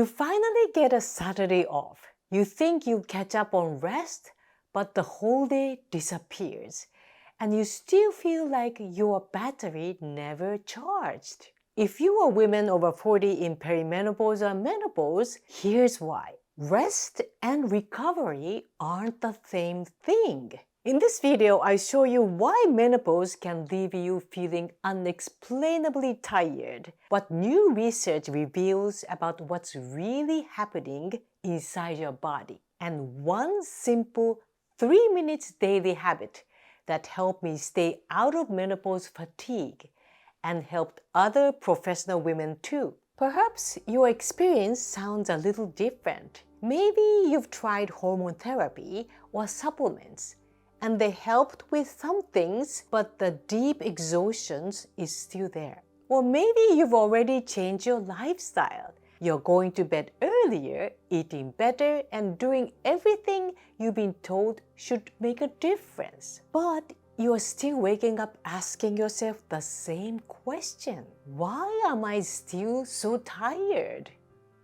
finally get a Saturday off. You think you'll catch up on rest, but the whole day disappears, and you still feel like your battery never charged. If you are women over 40 in perimenopause or menopause, here's why. Rest and recovery aren't the same thing. In this video, I show you why menopause can leave you feeling unexplainably tired, what new research reveals about what's really happening inside your body, and one simple 3 minutes daily habit that helped me stay out of menopause fatigue and helped other professional women too. Perhaps your experience sounds a little different. Maybe you've tried hormone therapy or supplements, and they helped with some things, but the deep exhaustion is still there. Or maybe you've already changed your lifestyle. You're going to bed earlier, eating better, and doing everything you've been told should make a difference. But you're still waking up asking yourself the same question. Why am I still so tired?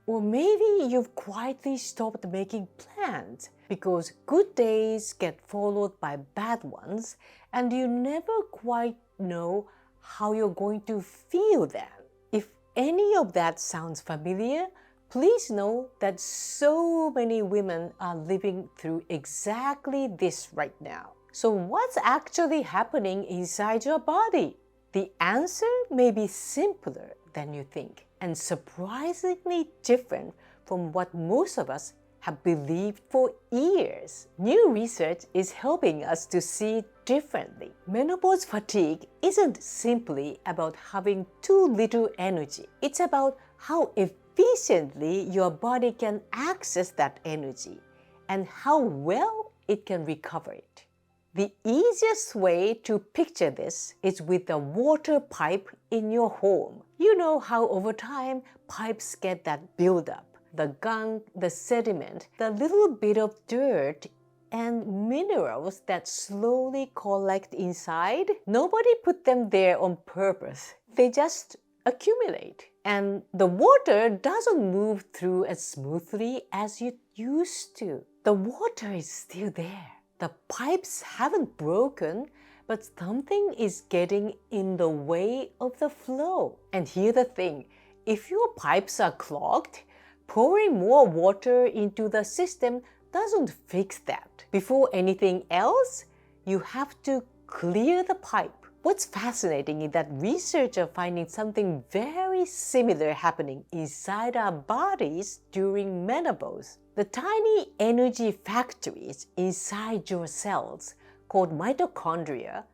Or maybe you've quietly stopped making plans because good days get followed by bad ones and you never quite know how you're going to feel then. If any of that sounds familiar, please know that so many women are living through exactly this right now. So what's actually happening inside your body? The answer may be simpler than you think and surprisingly different from what most of us have believed for years. New research is helping us to see it differently. Menopause fatigue isn't simply about having too little energy. It's about how efficiently your body can access that energy and how well it can recover it. The easiest way to picture this is with a water pipe in your home. You know how over time pipes get that buildup, the gunk, the sediment, the little bit of dirt and minerals that slowly collect inside. Nobody put them there on purpose. They just accumulate. And the water doesn't move through as smoothly as it used to. The water is still there. The pipes haven't broken, but something is getting in the way of the flow. And here's the thing, if your pipes are clogged, pouring more water into the system doesn't fix that. Before anything else, you have to clear the pipe. What's fascinating is that researchers are finding something very similar happening inside our bodies during menopause. The tiny energy factories inside your cells, called mitochondria,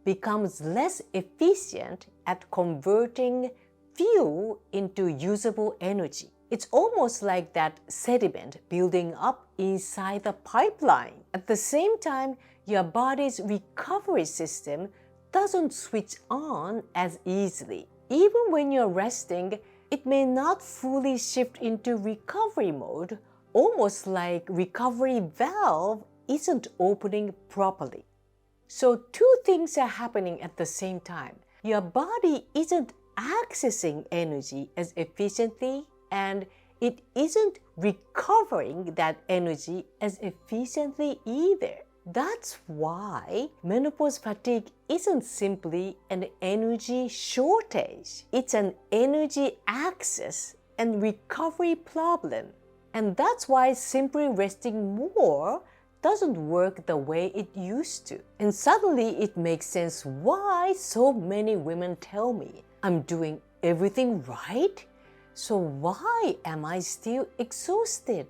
becomes less efficient at converting fuel into usable energy. It's almost like that sediment building up inside the pipeline. At the same time, your body's recovery system doesn't switch on as easily. Even when you're resting, it may not fully shift into recovery mode, almost like recovery valve isn't opening properly. So two things are happening at the same time. Your body isn't accessing energy as efficiently and it isn't recovering that energy as efficiently either. That's why menopause fatigue isn't simply an energy shortage. It's an energy access and recovery problem. And that's why simply resting more doesn't work the way it used to. And suddenly it makes sense why so many women tell me, I'm doing everything right, so why am I still exhausted?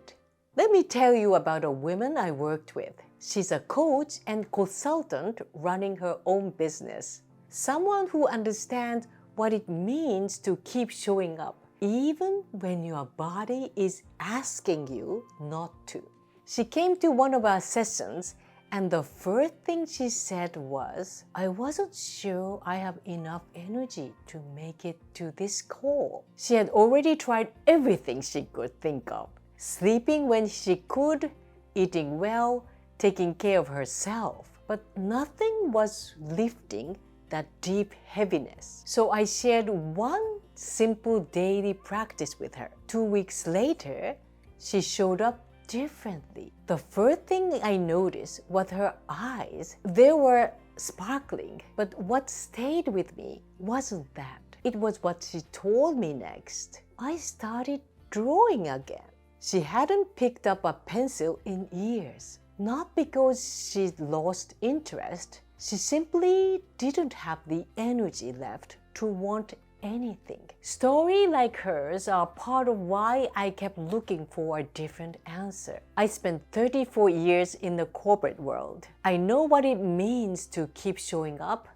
Let me tell you about a woman I worked with. She's a coach and consultant running her own business. Someone who understands what it means to keep showing up, even when your body is asking you not to. She came to one of our sessions and the first thing she said was, I wasn't sure I have enough energy to make it to this call. She had already tried everything she could think of. Sleeping when she could, eating well, taking care of herself. But nothing was lifting that deep heaviness. So I shared one simple daily practice with her. 2 weeks later, she showed up differently. The first thing I noticed was her eyes. They were sparkling, but what stayed with me wasn't that. It was what she told me next. I started drawing again. She hadn't picked up a pencil in years. Not because she'd lost interest. She simply didn't have the energy left to want anything. Stories like hers are part of why I kept looking for a different answer. I spent 34 years in the corporate world. I know what it means to keep showing up,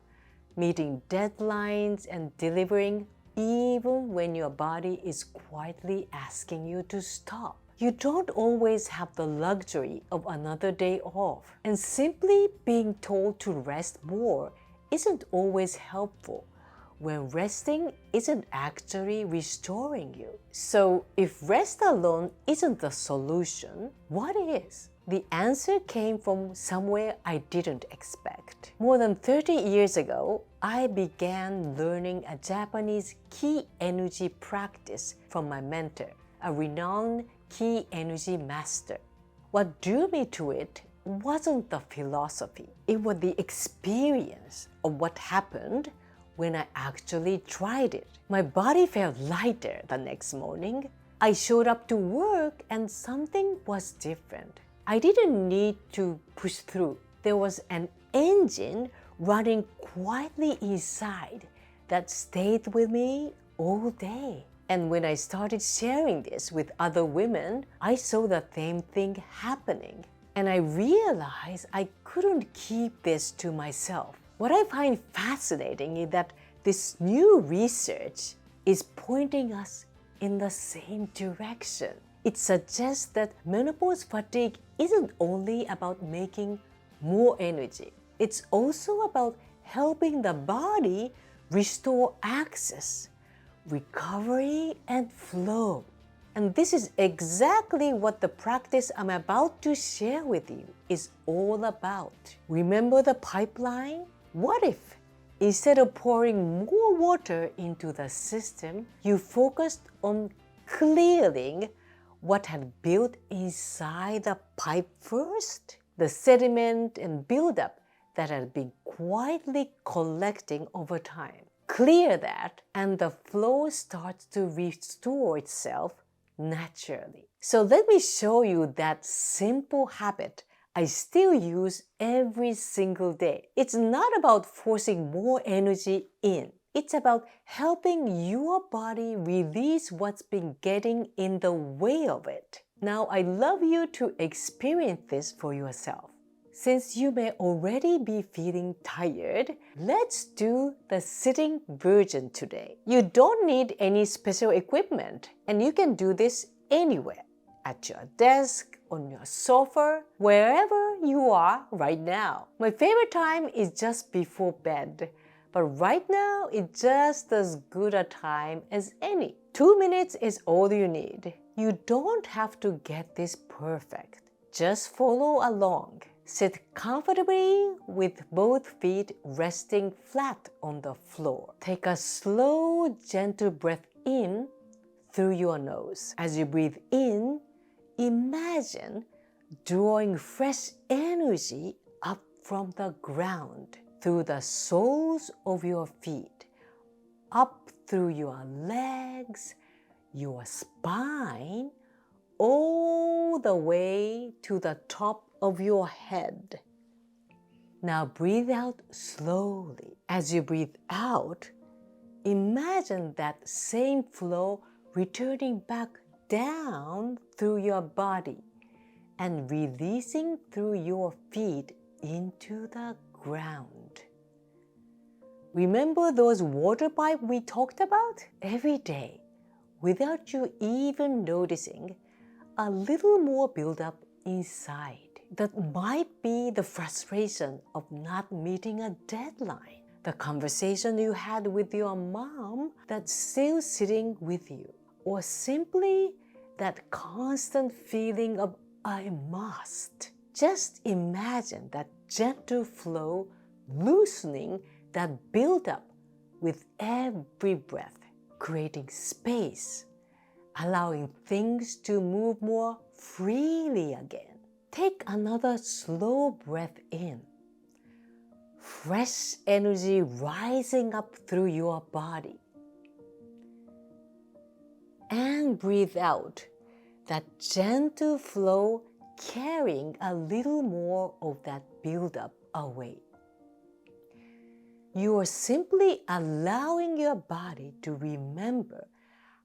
meeting deadlines, and delivering even when your body is quietly asking you to stop. You don't always have the luxury of another day off, and simply being told to rest more isn't always helpful when resting isn't actually restoring you. So if rest alone isn't the solution, what is? The answer came from somewhere I didn't expect. More than 30 years ago, I began learning a Japanese ki energy practice from my mentor, a renowned ki energy master. What drew me to it wasn't the philosophy. It was the experience of what happened when I actually tried it. My body felt lighter the next morning. I showed up to work and something was different. I didn't need to push through. There was an engine running quietly inside that stayed with me all day. And when I started sharing this with other women, I saw the same thing happening. And I realized I couldn't keep this to myself. What I find fascinating is that this new research is pointing us in the same direction. It suggests that menopause fatigue isn't only about making more energy. It's also about helping the body restore access, recovery, and flow. And this is exactly what the practice I'm about to share with you is all about. Remember the pipeline? What if, instead of pouring more water into the system, you focused on clearing what had built inside the pipe first? The sediment and buildup that had been quietly collecting over time. Clear that, and the flow starts to restore itself naturally. So let me show you that simple habit I still use every single day. It's not about forcing more energy in. It's about helping your body release what's been getting in the way of it. Now, I'd love you to experience this for yourself. Since you may already be feeling tired, let's do the sitting version today. You don't need any special equipment, and you can do this anywhere. At your desk, on your sofa, wherever you are right now. My favorite time is just before bed, but right now it's just as good a time as any. 2 minutes is all you need. You don't have to get this perfect. Just follow along. Sit comfortably with both feet resting flat on the floor. Take a slow, gentle breath in through your nose. As you breathe in, imagine drawing fresh energy up from the ground through the soles of your feet, up through your legs, your spine, all the way to the top of your head. Now breathe out slowly. As you breathe out, imagine that same flow returning back down through your body and releasing through your feet into the ground. Remember those water pipes we talked about? Every day, without you even noticing, a little more buildup inside. That might be the frustration of not meeting a deadline, the conversation you had with your mom that's still sitting with you, or simply that constant feeling of I must. Just imagine that gentle flow loosening that buildup with every breath, creating space allowing things to move more freely again. Take another slow breath in. Fresh energy rising up through your body. And breathe out, that gentle flow carrying a little more of that buildup away. You are simply allowing your body to remember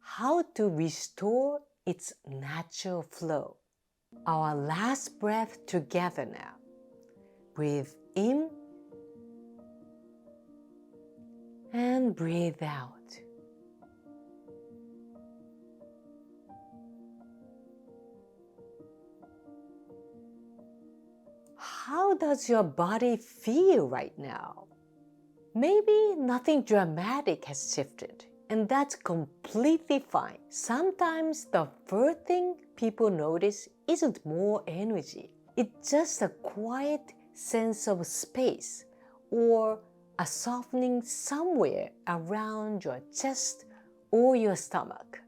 how to restore its natural flow. Our last breath together now. Breathe in and breathe out. How does your body feel right now? Maybe nothing dramatic has shifted, and that's completely fine. Sometimes the first thing people notice isn't more energy. It's just a quiet sense of space or a softening somewhere around your chest or your stomach.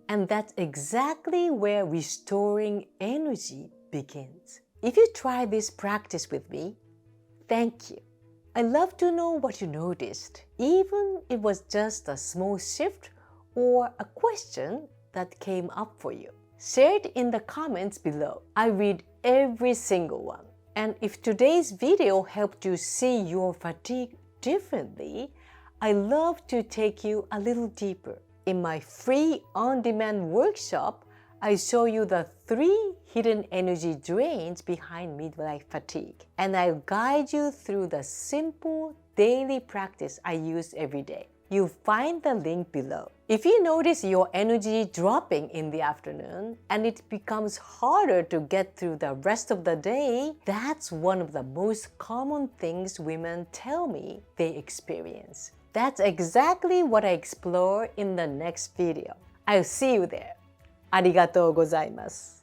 And that's exactly where restoring energy begins. If you try this practice with me, thank you. I'd love to know what you noticed, even if it was just a small shift or a question that came up for you. Share it in the comments below. I read every single one. And if today's video helped you see your fatigue differently, I'd love to take you a little deeper. In my free on-demand workshop, I show you the 3 hidden energy drains behind midlife fatigue, and I'll guide you through the simple daily practice I use every day. You'll find the link below. If you notice your energy dropping in the afternoon and it becomes harder to get through the rest of the day, that's one of the most common things women tell me they experience. That's exactly what I explore in the next video. I'll see you there. ありがとうございます。